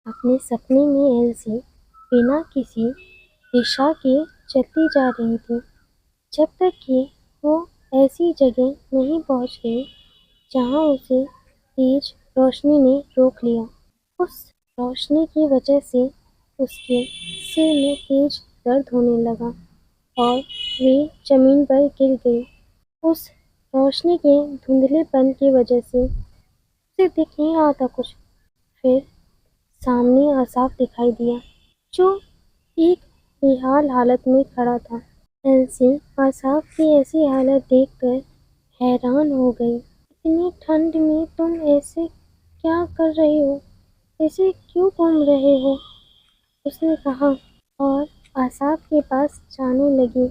अपने सपने में एल्सी बिना किसी दिशा के चलती जा रही थी, जब तक कि वो ऐसी जगह नहीं पहुंच गई जहां उसे तेज रोशनी ने रोक लिया। उस रोशनी की वजह से उसके सिर में तेज दर्द होने लगा और वे जमीन पर गिर गई। उस रोशनी के धुंधलेपन की वजह से उसे दिख नहीं रहा था कुछ। फिर सामने आसाफ दिखाई दिया, जो एक बेहाल हालत में खड़ा था। एल्सी आसाफ की ऐसी हालत देखकर हैरान हो गई। इतनी ठंड में तुम ऐसे क्या कर रहे हो? ऐसे क्यों घूम रहे हो? उसने कहा और आसाफ के पास जाने लगी।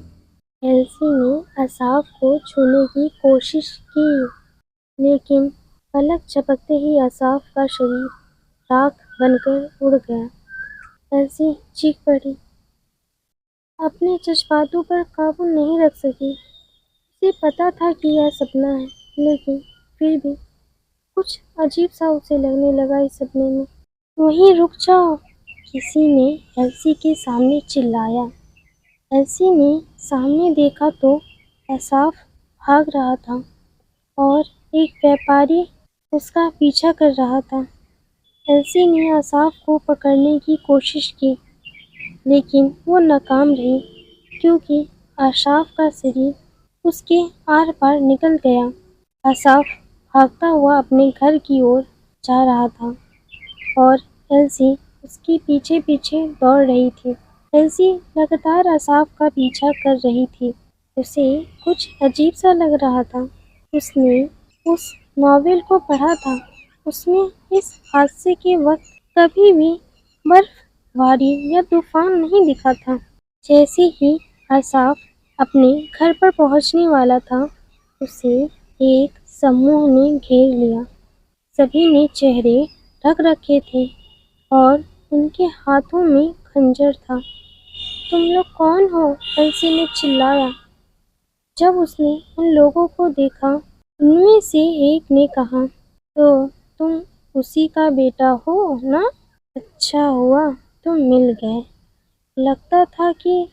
एल्सी ने आसाफ को छूने की कोशिश की, लेकिन पलक झपकते ही आसाफ का शरीर राख बनकर उड़ गया। एल्सी चीख पड़ी, अपने जज्बातों पर काबू नहीं रख सकी। उसे पता था कि यह सपना है, लेकिन फिर भी कुछ अजीब सा उसे लगने लगा इस सपने में। वहीं रुक जाओ, किसी ने एल्सी के सामने चिल्लाया। एल्सी ने सामने देखा तो आसाफ भाग रहा था और एक व्यापारी उसका पीछा कर रहा था। एल्सी ने आसाफ को पकड़ने की कोशिश की, लेकिन वो नाकाम रही, क्योंकि आसाफ का शरीर उसके आर पार निकल गया। आसाफ भागता हुआ अपने घर की ओर जा रहा था और एल्सी उसके पीछे पीछे दौड़ रही थी। एल्सी लगातार आसाफ का पीछा कर रही थी। उसे कुछ अजीब सा लग रहा था। उसने उस नॉवेल को पढ़ा था, उसमें इस हादसे के वक्त कभी भी बर्फबारी या तूफान नहीं दिखा था। जैसे ही आसाफ अपने घर पर पहुंचने वाला था, उसे एक समूह ने घेर लिया। सभी ने चेहरे ढक रखे थे और उनके हाथों में खंजर था। तुम लोग कौन हो? एल्सी ने चिल्लाया। जब उसने उन लोगों को देखा, उनमें से एक ने कहा, तो तुम उसी का बेटा हो ना? अच्छा हुआ तुम मिल गए। लगता था कि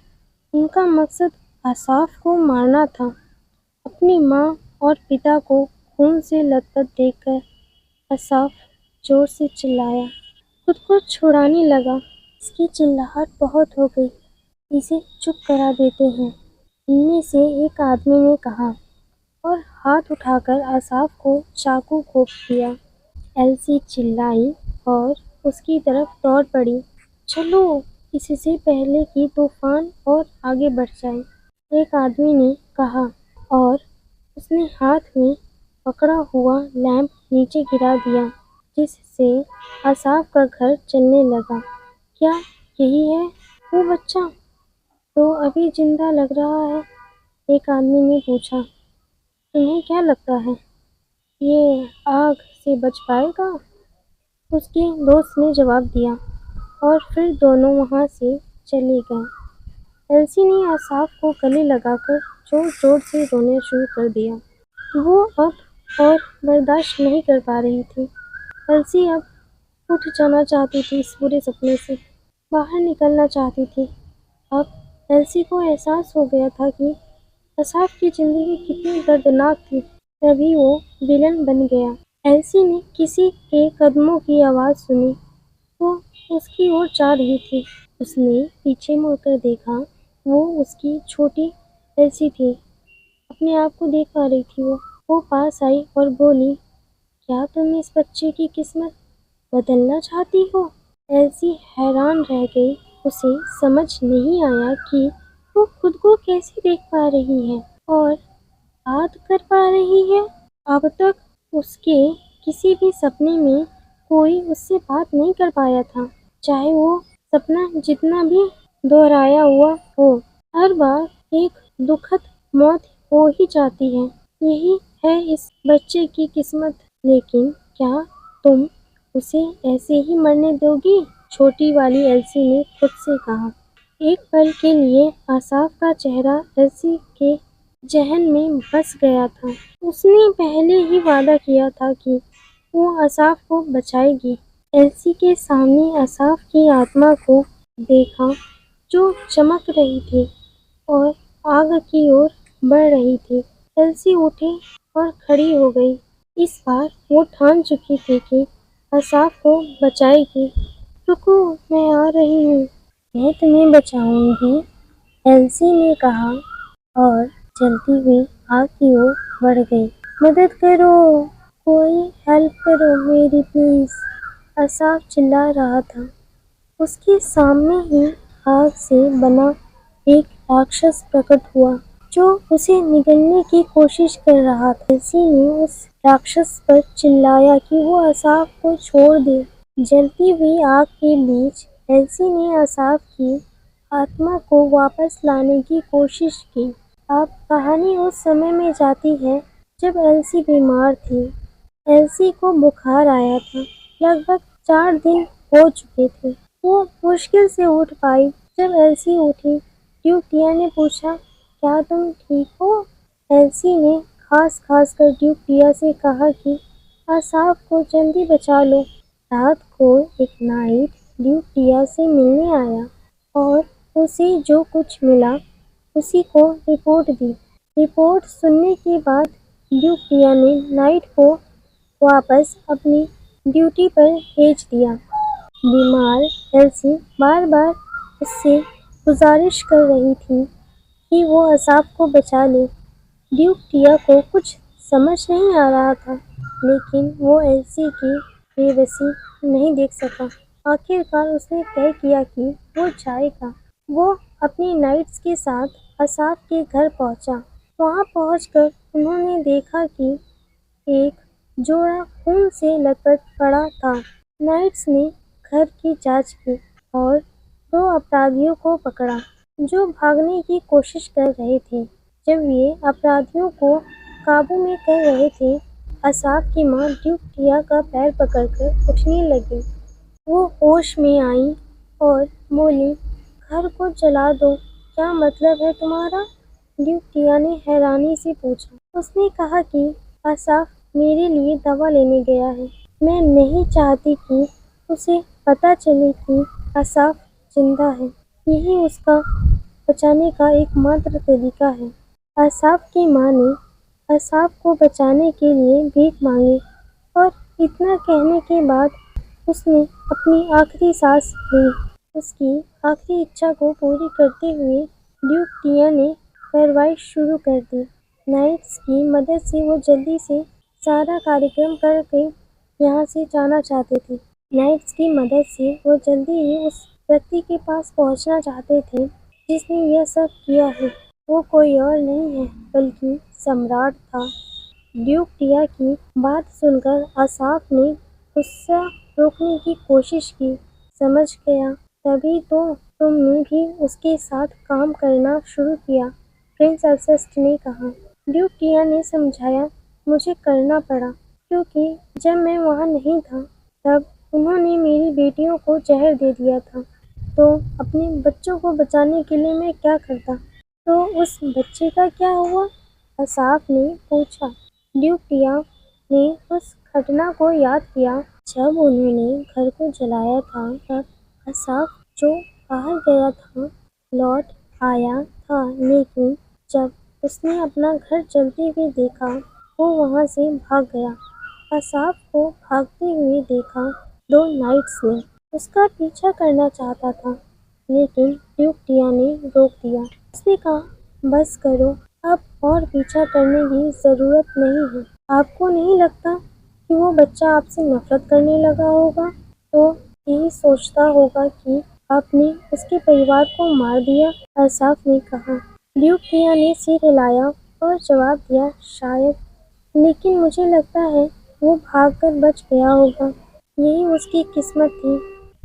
उनका मकसद आसाफ को मारना था। अपनी माँ और पिता को खून से लथपथ देखकर आसाफ जोर से चिल्लाया। खुद को छुड़ाने लगा। इसकी चिल्लाहट बहुत हो गई, इसे चुप करा देते हैं, इनमें से एक आदमी ने कहा और हाथ उठाकर आसाफ को चाकू घोंप दिया। एल्सी चिल्लाई और उसकी तरफ दौड़ पड़ी। चलो, इससे पहले कि तूफान और आगे बढ़ जाए, एक आदमी ने कहा और उसने हाथ में पकड़ा हुआ लैंप नीचे गिरा दिया, जिससे आसाफ का घर चलने लगा। क्या यही है वो बच्चा? तो अभी जिंदा लग रहा है, एक आदमी ने पूछा। तुम्हें क्या लगता है, ये आग से बच पाएगा? उसके दोस्त ने जवाब दिया और फिर दोनों वहां से चले गए। एल्सी ने आसाफ को गले लगाकर जोर जोर से रोना शुरू कर दिया। वो अब और बर्दाश्त नहीं कर पा रही थी। एल्सी अब उठ जाना चाहती थी, इस बुरे सपने से बाहर निकलना चाहती थी। अब एल्सी को एहसास हो गया था कि आसाफ की जिंदगी कितनी दर्दनाक थी। तभी वो विलन बन गया। एल्सी ने किसी के कदमों की आवाज़ सुनी, वो उसकी ओर जा रही थी। उसने पीछे मुड़कर देखा, वो उसकी छोटी एल्सी थी। अपने आप को देख पा रही थी वो पास आई और बोली, क्या तुम इस बच्चे की किस्मत बदलना चाहती हो? एल्सी हैरान रह गई। उसे समझ नहीं आया कि वो खुद को कैसे देख पा रही है और बात कर पा रही है। अब तक उसके किसी भी सपने में कोई उससे बात नहीं कर पाया था, चाहे वो सपना जितना भी दोहराया हुआ हो। हर बार एक दुखद मौत हो ही जाती है। यही है इस बच्चे की किस्मत। लेकिन क्या तुम उसे ऐसे ही मरने दोगी? छोटी वाली एल्सी ने खुद से कहा। एक पल के लिए आसाफ का चेहरा एल्सी के जहन में बस गया था। उसने पहले ही वादा किया था कि वो आसाफ को बचाएगी। एल्सी के सामने असाफ की आत्मा को देखा जो चमक रही थी और आग की ओर बढ़ रही थी। एल्सी उठी और खड़ी हो गई। इस बार वो ठान चुकी थी कि असाफ को बचाएगी। रुको, मैं आ रही हूँ। मैं तुम्हें बचाऊंगी, एल्सी ने कहा और चलती हुई आग की ओर बढ़ गई। मदद करो, कोई हेल्प करो मेरी प्लीज, असाफ चिल्ला रहा था। उसके सामने ही आग से बना एक राक्षस प्रकट हुआ जो उसे निगलने की कोशिश कर रहा था। एल्सी ने उस राक्षस पर चिल्लाया कि वो असाफ को छोड़ दे। जलती हुई आग के बीच एल्सी ने असाफ की आत्मा को वापस लाने की कोशिश की। अब कहानी उस समय में जाती है जब एल्सी बीमार थी। एल्सी को बुखार आया था। लगभग 4 दिन हो चुके थे। वो मुश्किल से उठ पाई। जब एल्सी उठी, ड्यूक टिया ने पूछा, क्या तुम ठीक हो? एल्सी ने खास खास कर ड्यूक टिया से कहा कि असाफ को जल्दी बचा लो। रात को एक नाइट ड्यूक टिया से मिलने आया और उसे जो कुछ मिला उसी को रिपोर्ट दी। रिपोर्ट सुनने के बाद ड्यूक टिया ने नाइट को वापस अपनी ड्यूटी पर भेज दिया। बीमार एल्सी बार बार उससे गुजारिश कर रही थी कि वो असाफ को बचा ले। ड्यूक टिया को कुछ समझ नहीं आ रहा था, लेकिन वो एल्सी की बेबसी नहीं देख सका। आखिरकार उसने तय किया कि वो जाएगा। वो अपनी नाइट्स के साथ असाफ के घर पहुंचा। वहां पहुंचकर उन्होंने देखा कि एक जोड़ा खून से लथपथ पड़ा था। नाइट्स ने घर की जांच की और 2 अपराधियों को पकड़ा जो भागने की कोशिश कर रहे थे। जब ये अपराधियों को काबू में कर रहे थे, असाफ की मां ड्यूक टिया का पैर पकड़कर उठने लगी। वो होश में आई और बोली, घर को जला दो, क्या मतलब है तुम्हारा? ड्यूक टिया ने हैरानी से पूछा। उसने कहा कि असाफ मेरे लिए दवा लेने गया है। मैं नहीं चाहती कि उसे पता चले कि असाफ जिंदा है। यही उसका बचाने का एकमात्र तरीका है। असाफ की माँ ने असाफ को बचाने के लिए भीख मांगी और इतना कहने के बाद उसने अपनी आखिरी सांस ली। उसकी आखिरी इच्छा को पूरी करते हुए ड्यूक टिया ने कार्रवाई शुरू कर दी। नाइट्स की मदद से वो जल्दी से सारा कार्यक्रम करके यहाँ से जाना चाहते थे। नाइट्स की मदद से वो जल्दी ही उस व्यक्ति के पास पहुँचना चाहते थे जिसने यह सब किया है। वो कोई और नहीं है बल्कि सम्राट था। ड्यूक टिया की बात सुनकर असाफ ने गुस्सा रोकने की कोशिश की। समझ गया, तभी तो तुमने भी उसके साथ काम करना शुरू किया, प्रिंस अल्सेस्ट ने कहा। ड्यूक टिया ने समझाया, मुझे करना पड़ा क्योंकि जब मैं वहाँ नहीं था तब उन्होंने मेरी बेटियों को जहर दे दिया था। तो अपने बच्चों को बचाने के लिए मैं क्या करता? तो उस बच्चे का क्या हुआ? असाफ ने पूछा। ड्यूक टिया ने उस घटना को याद किया जब उन्होंने घर को जलाया था। तब असाफ जो बाहर गया था लौट आया था, लेकिन जब उसने अपना घर जलते हुए देखा वो वहाँ से भाग गया। असाफ को भागते हुए देखा 2 नाइट्स ने उसका पीछा करना चाहता था, लेकिन ड्यूक टिया ने रोक दिया। उसने कहा, बस करो, अब और पीछा करने की ज़रूरत नहीं है। आपको नहीं लगता कि वो बच्चा आपसे नफरत करने लगा होगा? तो यही सोचता होगा कि आपने उसके परिवार को मार दिया, असाफ ने कहा। ड्यूक टिया ने सिर हिलाया और जवाब दिया, शायद, लेकिन मुझे लगता है वो भागकर बच गया होगा। यही उसकी किस्मत थी।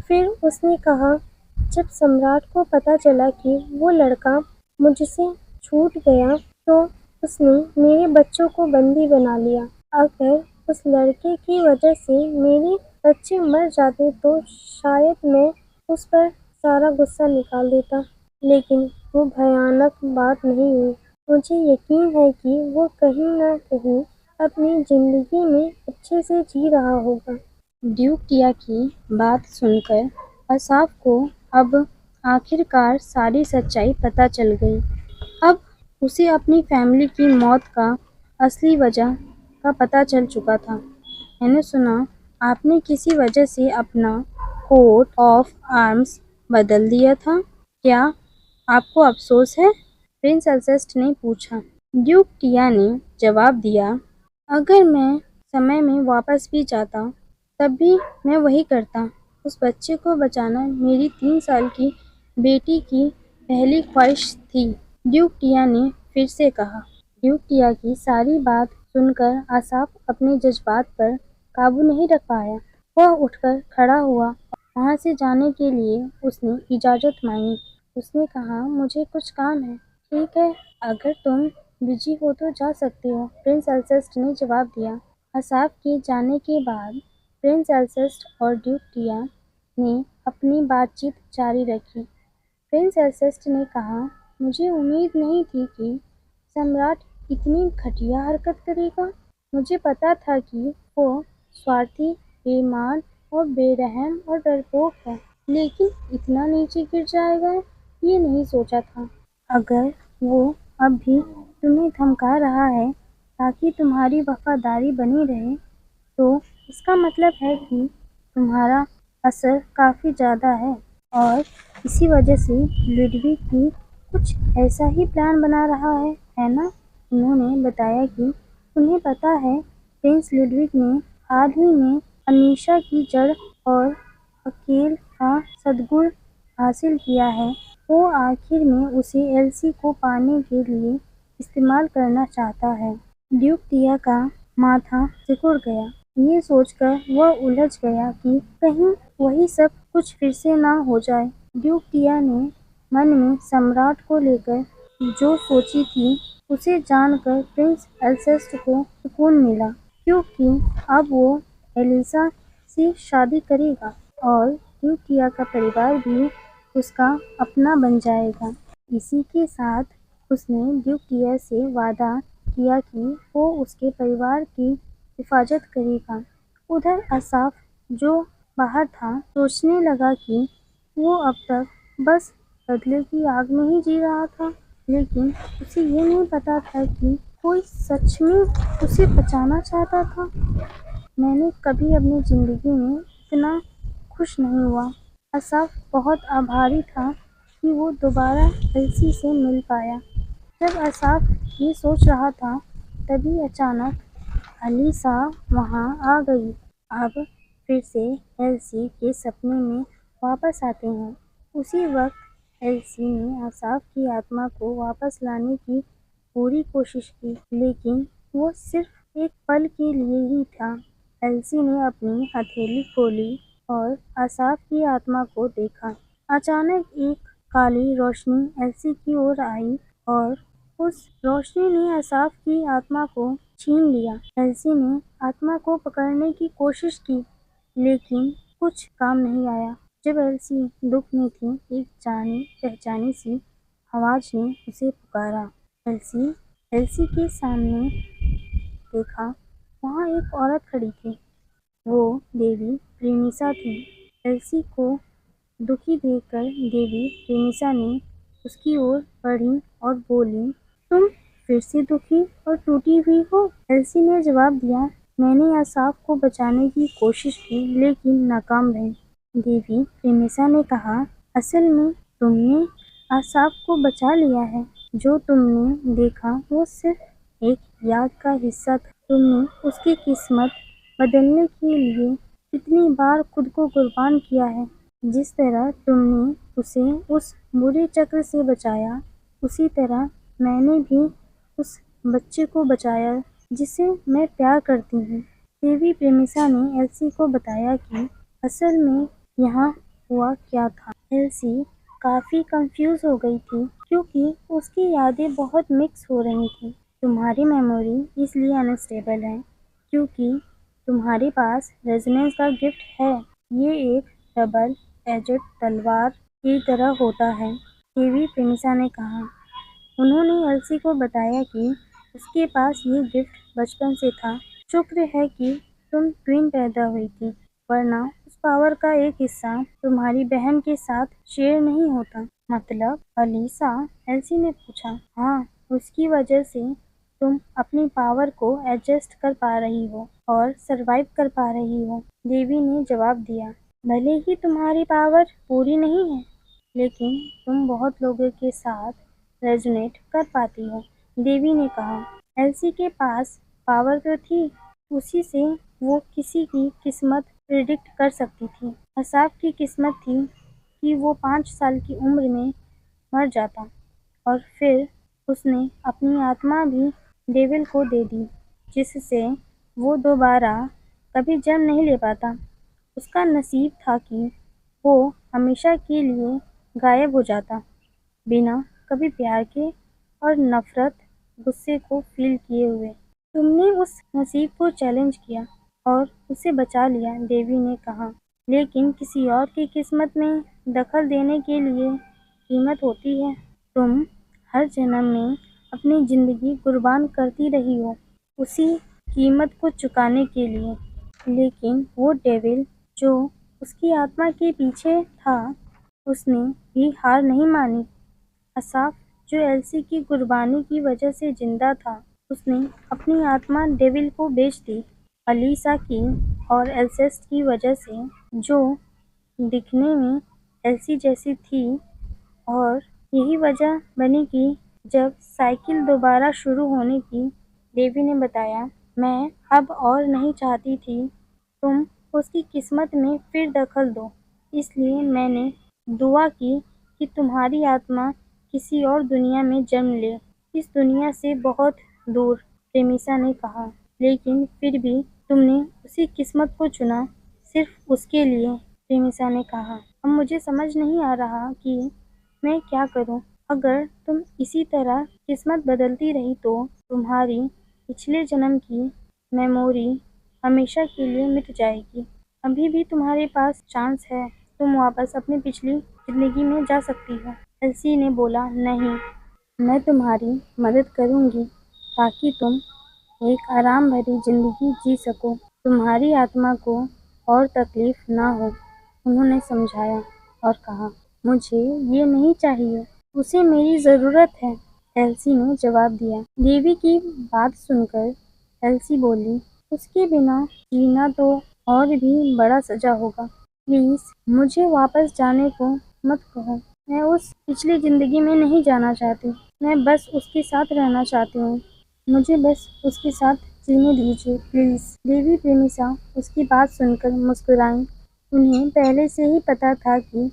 फिर उसने कहा, जब सम्राट को पता चला कि वो लड़का मुझसे छूट गया तो उसने मेरे बच्चों को बंदी बना लिया। अगर उस लड़के की वजह से मेरे बच्चे मर जाते तो शायद मैं उस पर सारा गुस्सा निकाल देता, लेकिन वो भयानक बात नहीं हुई। मुझे यकीन है कि वो कहीं ना कहीं अपनी जिंदगी में अच्छे से जी रहा होगा। ड्यूक टिया की बात सुनकर असाफ को अब आखिरकार सारी सच्चाई पता चल गई। अब उसे अपनी फैमिली की मौत का असली वजह का पता चल चुका था। मैंने सुना आपने किसी वजह से अपना कोट ऑफ आर्म्स बदल दिया था। क्या आपको अफसोस है? प्रिंस अल्सेस्ट ने पूछा। ड्यूक टिया ने जवाब दिया, अगर मैं समय में वापस भी जाता तब भी मैं वही करता। उस बच्चे को बचाना मेरी 3 साल की बेटी की पहली ख्वाहिश थी। ड्यूक टिया ने फिर से कहा। ड्यूक टिया की सारी बात सुनकर आसाफ अपने जज्बात पर काबू नहीं रख पाया। वह उठकर खड़ा हुआ और वहाँ से जाने के लिए उसने इजाज़त मांगी। उसने कहा, मुझे कुछ काम है। ठीक है, अगर तुम बिजी हो तो जा सकते हो, प्रिंस अल्सेस्ट ने जवाब दिया। असाफ के जाने के बाद प्रिंस अल्सेस्ट और ड्यूक टिया ने अपनी बातचीत जारी रखी। प्रिंस अल्सेस्ट ने कहा, मुझे उम्मीद नहीं थी कि सम्राट इतनी घटिया हरकत करेगा। मुझे पता था कि वो स्वार्थी, बेईमान और बेरहम और डरपोक है, लेकिन इतना नीचे गिर जाएगा ये नहीं सोचा था। अगर वो अब भी तुम्हें धमका रहा है ताकि तुम्हारी वफादारी बनी रहे, तो इसका मतलब है कि तुम्हारा असर काफ़ी ज़्यादा है और इसी वजह से लुडविक भी कुछ ऐसा ही प्लान बना रहा है ना? उन्होंने बताया कि उन्हें पता है प्रिंस लुडविक ने हाल ही में अनीशा की जड़ और अकेल का सद्गुण हासिल किया है। वो आखिर में उसे एल्सी को पाने के लिए इस्तेमाल करना चाहता है। ड्यूक टिया का माथा सिकुड़ गया। ये सोचकर वह उलझ गया कि कहीं वही सब कुछ फिर से ना हो जाए। ड्यूक टिया ने मन में सम्राट को लेकर जो सोची थी उसे जानकर प्रिंस अल्सेस्ट को सुकून मिला, क्योंकि अब वो एलिसा से शादी करेगा और ड्यूक टिया का परिवार भी उसका अपना बन जाएगा। इसी के साथ उसने ड्यूक टिया से वादा किया कि वो उसके परिवार की हिफाजत करेगा। उधर असाफ, जो बाहर था, सोचने लगा कि वो अब तक बस बदले की आग में ही जी रहा था, लेकिन उसे ये नहीं पता था कि कोई सच में उसे बचाना चाहता था। मैंने कभी अपनी ज़िंदगी में इतना खुश नहीं हुआ। असाफ बहुत आभारी था कि वो दोबारा एल्सी से मिल पाया। जब असाफ ये सोच रहा था, तभी अचानक अलीसा वहाँ आ गई। अब फिर से एल्सी के सपने में वापस आते हैं। उसी वक्त एल्सी ने असाफ की आत्मा को वापस लाने की पूरी कोशिश की, लेकिन वो सिर्फ एक पल के लिए ही था। एल्सी ने अपनी हथेली खोली और असाफ की आत्मा को देखा। अचानक एक काली रोशनी एल्सी की ओर आई और उस रोशनी ने असाफ की आत्मा को छीन लिया। एल्सी ने आत्मा को पकड़ने की कोशिश की, लेकिन कुछ काम नहीं आया। जब एल्सी दुख में थी, एक जानी पहचानी सी आवाज ने उसे पुकारा। एल्सी एल्सी के सामने देखा, वहाँ एक औरत खड़ी थी। वो देवी प्रेमिसा थी। एल्सी को दुखी देखकर देवी प्रेमिसा ने उसकी ओर बढ़ी और बोली, तुम फिर से दुखी और टूटी हुई हो? एल्सी ने जवाब दिया, मैंने असाफ को बचाने की कोशिश की, लेकिन नाकाम रही। देवी प्रेमिसा ने कहा, असल में तुमने असाफ को बचा लिया है। जो तुमने देखा वो सिर्फ एक याद का हिस्सा था। तुमने उसकी किस्मत बदलने के लिए कितनी बार खुद को कुर्बान किया है। जिस तरह तुमने उसे उस बुरे चक्र से बचाया, उसी तरह मैंने भी उस बच्चे को बचाया जिसे मैं प्यार करती हूँ। देवी प्रेमिसा ने एल्सी को बताया कि असल में यहाँ हुआ क्या था। एल्सी काफ़ी कंफ्यूज हो गई थी, क्योंकि उसकी यादें बहुत मिक्स हो रही थी। तुम्हारी मेमोरी इसलिए अनस्टेबल है क्योंकि तुम्हारे पास रेजोनेंस का गिफ्ट है। ये एक डबल एजेड तलवार की तरह होता है, देवी प्रेमिसा ने कहा। उन्होंने एल्सी को बताया कि उसके पास ये गिफ्ट बचपन से था। शुक्र है कि तुम ट्विन पैदा हुई थी। वरना उस पावर का एक हिस्सा तुम्हारी बहन के साथ शेयर नहीं होता। मतलब? अलीसा, एल्सी ने पूछा। हाँ, उसकी वजह से तुम अपनी पावर को एडजस्ट कर पा रही हो और सरवाइव कर पा रही हो, देवी ने जवाब दिया। भले ही तुम्हारी पावर पूरी नहीं है, लेकिन तुम बहुत लोगों के साथ रेजोनेट कर पाती हो, देवी ने कहा। एल्सी के पास पावर तो थी, उसी से वो किसी की किस्मत प्रिडिक्ट कर सकती थी। असाफ की किस्मत थी कि वो 5 साल की उम्र में मर जाता और फिर उसने अपनी आत्मा भी डेविल को दे दी, जिससे वो दोबारा कभी जन्म नहीं ले पाता। उसका नसीब था कि वो हमेशा के लिए गायब हो जाता, बिना कभी प्यार के और नफरत, गुस्से को फील किए हुए। तुमने उस नसीब को चैलेंज किया और उसे बचा लिया, देवी ने कहा। लेकिन किसी और की किस्मत में दखल देने के लिए कीमत होती है। तुम हर जन्म में अपनी जिंदगी कुर्बान करती रही हो, उसी कीमत को चुकाने के लिए। लेकिन वो डेविल जो उसकी आत्मा के पीछे था, उसने भी हार नहीं मानी। असाफ, जो एल्सी की कुर्बानी की वजह से जिंदा था, उसने अपनी आत्मा डेविल को बेच दी। अलीसा की और एल्सेस्ट की वजह से, जो दिखने में एल्सी जैसी थी, और यही वजह बनी कि जब साइकिल दोबारा शुरू होने की, देवी ने बताया, मैं अब और नहीं चाहती थी तुम उसकी किस्मत में फिर दखल दो, इसलिए मैंने दुआ की कि तुम्हारी आत्मा किसी और दुनिया में जन्म ले, इस दुनिया से बहुत दूर, प्रेमिसा ने कहा। लेकिन फिर भी तुमने उसी किस्मत को चुना, सिर्फ उसके लिए, प्रेमिसा ने कहा। अब मुझे समझ नहीं आ रहा कि मैं क्या करूं। अगर तुम इसी तरह किस्मत बदलती रही तो तुम्हारी पिछले जन्म की मेमोरी हमेशा के लिए मिट जाएगी। अभी भी तुम्हारे पास चांस है, तुम वापस अपनी पिछली जिंदगी में जा सकती हो। एल्सी ने बोला, नहीं, मैं तुम्हारी मदद करूंगी ताकि तुम एक आराम भरी जिंदगी जी सको, तुम्हारी आत्मा को और तकलीफ ना हो, उन्होंने समझाया और कहा। मुझे ये नहीं चाहिए, उसे मेरी ज़रूरत है, एल्सी ने जवाब दिया। देवी की बात सुनकर एल्सी बोली, उसके बिना जीना तो और भी बड़ा सजा होगा। प्लीज़ मुझे वापस जाने को मत कहो, मैं उस पिछली ज़िंदगी में नहीं जाना चाहती, मैं बस उसके साथ रहना चाहती हूँ, मुझे बस उसके साथ जीने दीजिए, प्लीज़। देवी प्रेमिसा उसकी बात सुनकर मुस्कुराईं। उन्हें पहले से ही पता था कि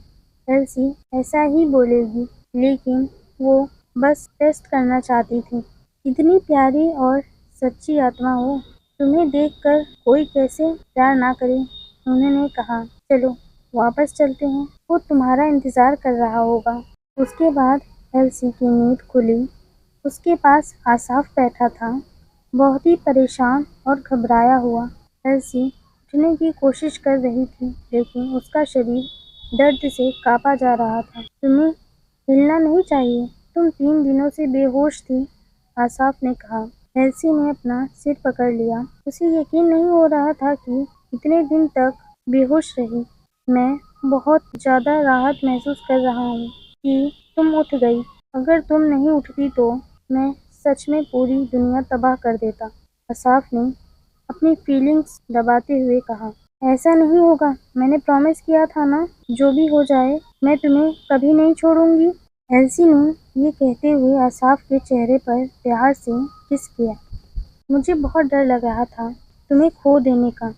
एल्सी ऐसा ही बोलेगी, लेकिन वो बस टेस्ट करना चाहती थी। इतनी प्यारी और सच्ची आत्मा हो, तुम्हें देखकर कोई कैसे प्यार ना करे, उन्होंने कहा। चलो वापस चलते हैं, वो तुम्हारा इंतज़ार कर रहा होगा। उसके बाद एल्सी की नींद खुली। उसके पास आसाफ बैठा था, बहुत ही परेशान और घबराया हुआ। एल्सी उठने की कोशिश कर रही थी, लेकिन उसका शरीर दर्द से कांपा जा रहा था। तुम्हें हिलना नहीं चाहिए, तुम 3 दिनों से बेहोश थी, आसाफ ने कहा। एल्सी ने अपना सिर पकड़ लिया। उसे यकीन नहीं हो रहा था कि इतने दिन तक बेहोश रही। मैं बहुत ज़्यादा राहत महसूस कर रहा हूँ कि तुम उठ गई। अगर तुम नहीं उठती तो मैं सच में पूरी दुनिया तबाह कर देता, असाफ ने अपनी फीलिंग्स दबाते हुए कहा। ऐसा नहीं होगा, मैंने प्रॉमिस किया था ना, जो भी हो जाए मैं तुम्हें कभी नहीं छोड़ूंगी। एल्सी ने ये कहते हुए आसाफ के चेहरे पर प्यार से किस किया। मुझे बहुत डर लग रहा था तुम्हें खो देने का,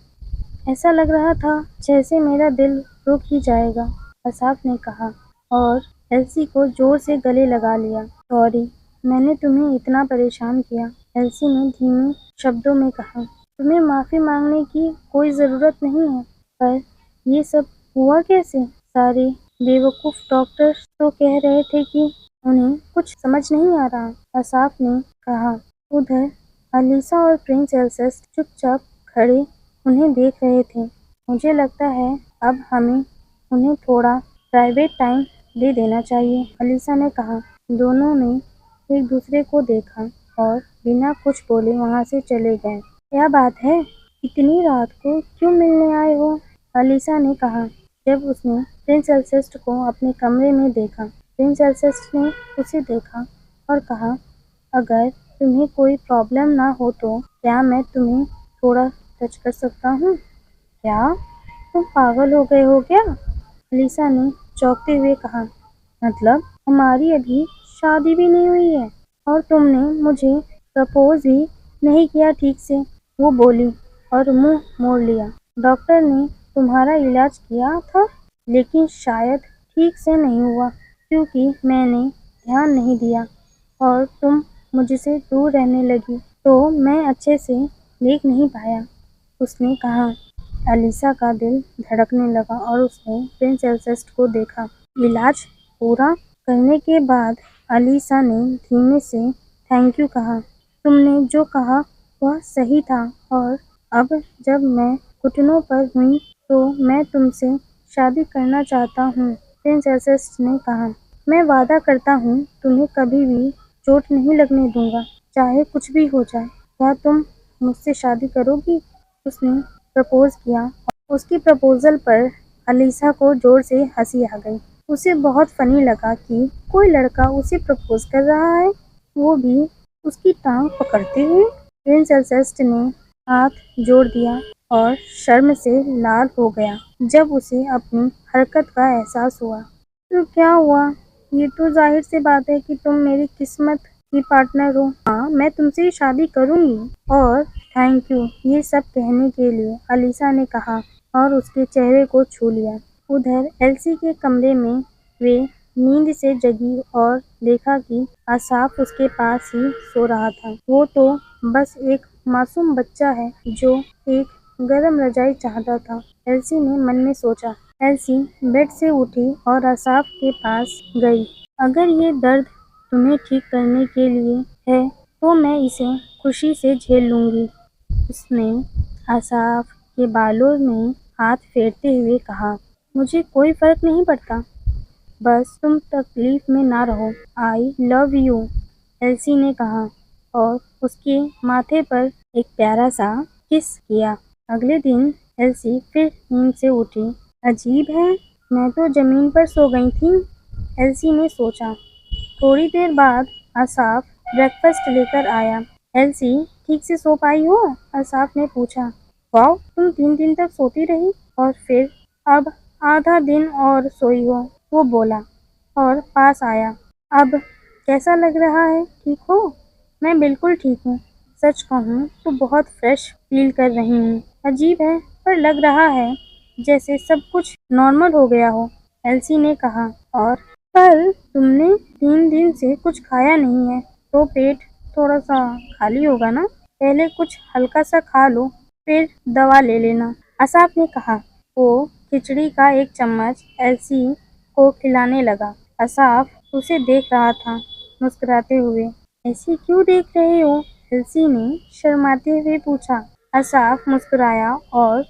ऐसा लग रहा था जैसे मेरा दिल रुक ही जाएगा, आसाफ ने कहा और एल्सी को जोर से गले लगा लिया। सॉरी, मैंने तुम्हें इतना परेशान किया, एल्सी ने धीमे शब्दों में कहा। तुम्हें माफ़ी मांगने की कोई ज़रूरत नहीं है, पर ये सब हुआ कैसे? सारे बेवकूफ़ डॉक्टर्स तो कह रहे थे कि उन्हें कुछ समझ नहीं आ रहा, असाफ ने कहा। उधर अलीसा और प्रिंस एल्सेस्ट चुपचाप खड़े उन्हें देख रहे थे। मुझे लगता है अब हमें उन्हें थोड़ा प्राइवेट टाइम दे देना चाहिए, अलीसा ने कहा। दोनों ने एक दूसरे को देखा और बिना कुछ बोले वहाँ से चले गए। क्या बात है, इतनी रात को क्यों मिलने आए हो? अलीसा ने कहा जब उसने प्रिंस एल्सेस्ट को अपने कमरे में देखा। प्रिंस एल्सेस्ट ने उसे देखा और कहा, अगर तुम्हें कोई प्रॉब्लम ना हो तो क्या मैं तुम्हें थोड़ा टच कर सकता हूँ? क्या तुम पागल हो गए हो क्या? अलीसा ने चौंकते हुए कहा, मतलब हमारी अभी शादी भी नहीं हुई है और तुमने मुझे प्रपोज भी नहीं किया ठीक से, वो बोली और मुंह मोड़ लिया। डॉक्टर ने तुम्हारा इलाज किया था लेकिन शायद ठीक से नहीं हुआ क्योंकि मैंने ध्यान नहीं दिया और तुम मुझसे दूर रहने लगी तो मैं अच्छे से देख नहीं पाया, उसने कहा। अलीसा का दिल धड़कने लगा और उसने प्रिंस एल्सेस्ट को देखा। इलाज पूरा करने के बाद अलीसा ने धीमे से थैंक यू कहा। तुमने जो कहा वह सही था और अब जब मैं घुटनों पर हुई तो मैं तुमसे शादी करना चाहता हूँ, प्रिंस एल्सेस्ट ने कहा। मैं वादा करता हूँ तुम्हें कभी भी चोट नहीं लगने दूंगा, चाहे कुछ भी हो जाए। क्या तुम मुझसे शादी करोगी? उसने प्रपोज किया। उसकी प्रपोजल पर अलीसा को जोर से हंसी आ गई। उसे बहुत फनी लगा कि कोई लड़का उसे प्रपोज कर रहा है, वो भी उसकी टांग पकड़ते हुए। प्रिंस एल्सेस्ट ने हाथ जोड़ दिया और शर्म से लाल हो गया जब उसे अपनी हरकत का एहसास हुआ। तो क्या हुआ? ये तो जाहिर सी बात है कि तुम मेरी किस्मत की पार्टनर हो। हाँ, मैं तुमसे शादी करूंगी और थैंक यू ये सब कहने के लिए, अलीसा ने कहा और उसके चेहरे को छू लिया। उधर एल्सी के कमरे में वे नींद से जगी और देखा कि आसाफ उसके पास ही सो रहा था। वो तो बस एक मासूम बच्चा है जो एक गर्म रजाई चाहता था, एल्सी ने मन में सोचा। एल्सी बेड से उठी और आसाफ के पास गई। अगर ये दर्द तुम्हें ठीक करने के लिए है तो मैं इसे खुशी से झेल लूंगी, उसने आसाफ के बालों में हाथ फेरते हुए कहा। मुझे कोई फर्क नहीं पड़ता, बस तुम तकलीफ में ना रहो। आई लव यू, एल्सी ने कहा और उसके माथे पर एक प्यारा सा किस किया। अगले दिन एल्सी फिर नींद से उठी। अजीब है, मैं तो जमीन पर सो गई थी, एल्सी ने सोचा। थोड़ी देर बाद आसाफ ब्रेकफास्ट लेकर आया। एल्सी ठीक से सो पाई हो? आसाफ ने पूछा। वाह, तुम 3 दिन तक सोती रही और फिर अब आधा दिन और सोई हो, वो बोला और पास आया। अब कैसा लग रहा है, ठीक हो? मैं बिल्कुल ठीक हूँ, सच कहूँ तो बहुत फ्रेश फील कर रही हूँ। अजीब है पर लग रहा है जैसे सब कुछ नॉर्मल हो गया हो, एल्सी ने कहा। और पर तुमने 3 दिन से कुछ खाया नहीं है तो पेट थोड़ा सा खाली होगा ना, पहले कुछ हल्का सा खा लो फिर दवा ले लेना, आसाफ ने कहा। वो खिचड़ी का एक चम्मच एल्सी को खिलाने लगा। आसाफ उसे देख रहा था मुस्कुराते हुए। ऐसे क्यों देख रहे हो? एल्सी ने शर्माते हुए पूछा। आसाफ मुस्कुराया और